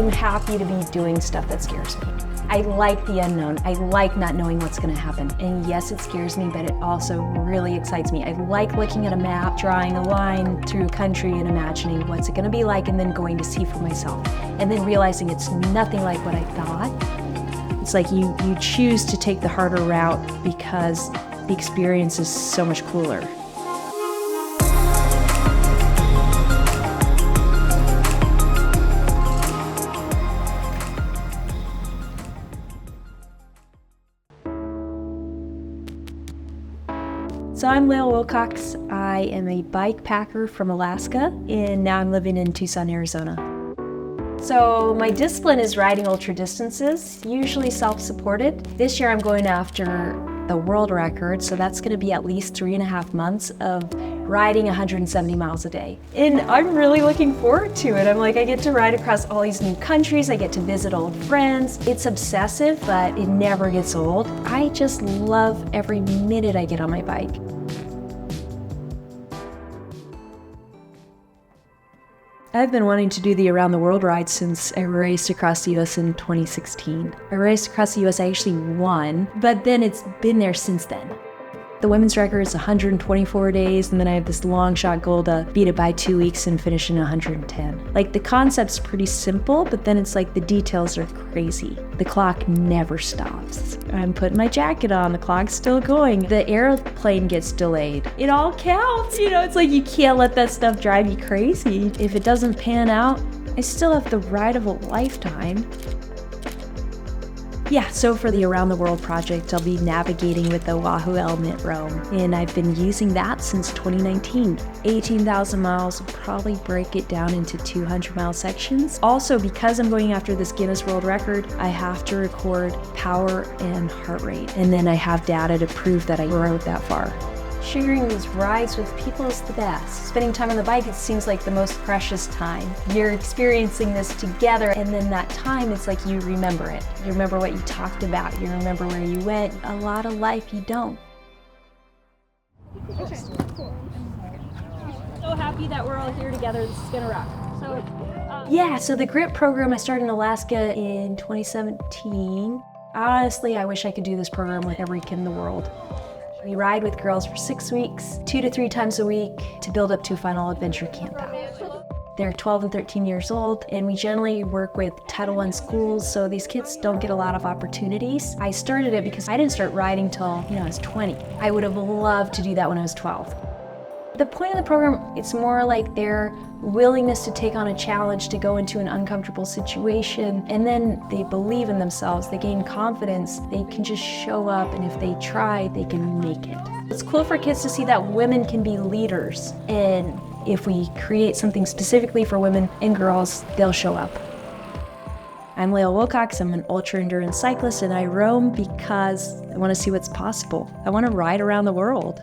I'm happy to be doing stuff that scares me. I like the unknown. I like not knowing what's going to happen. And yes, it scares me, but it also really excites me. I like looking at a map, drawing a line through a country and imagining what's it going to be like, and then going to see for myself. And then realizing it's nothing like what I thought. It's like you choose to take the harder route because the experience is so much cooler. So I'm Lael Wilcox. I am a bike packer from Alaska, and now I'm living in Tucson, Arizona. So my discipline is riding ultra distances, usually self-supported. This year I'm going after the world record, so that's going to be at least 3.5 months of riding 170 miles a day. And I'm really looking forward to it. I get to ride across all these new countries, I get to visit old friends. It's obsessive, but it never gets old. I just love every minute I get on my bike. I've been wanting to do the Around the World ride since I raced across the U.S. in 2016. I raced across the U.S., I actually won, but then it's been there since then. The women's record is 124 days, and then I have this long shot goal to beat it by 2 weeks and finish in 110. The concept's pretty simple, but then it's the details are crazy. The clock never stops. I'm putting my jacket on, the clock's still going. The airplane gets delayed. It all counts, it's you can't let that stuff drive you crazy. If it doesn't pan out, I still have the ride of a lifetime. Yeah, so for the Around the World project, I'll be navigating with the Wahoo element roam, and I've been using that since 2019. 18,000 miles will probably break it down into 200-mile sections. Also, because I'm going after this Guinness World Record, I have to record power and heart rate, and then I have data to prove that I rode that far. Sharing these rides with people is the best. Spending time on the bike, it seems like the most precious time. You're experiencing this together, and then that time, it's you remember it. You remember what you talked about. You remember where you went. A lot of life you don't. Okay, cool. So happy that we're all here together. This is gonna rock. Yeah, so the GRIP program I started in Alaska in 2017. Honestly, I wish I could do this program with every kid in the world. We ride with girls for 6 weeks, 2 to 3 times a week, to build up to a final adventure camp out. They're 12 and 13 years old, and we generally work with Title I schools, so these kids don't get a lot of opportunities. I started it because I didn't start riding till I was 20. I would have loved to do that when I was 12. The point of the program, it's more their willingness to take on a challenge, to go into an uncomfortable situation, and then they believe in themselves, they gain confidence, they can just show up, and if they try, they can make it. It's cool for kids to see that women can be leaders, and if we create something specifically for women and girls, they'll show up. I'm Lael Wilcox, I'm an ultra-endurance cyclist, and I roam because I want to see what's possible. I want to ride around the world.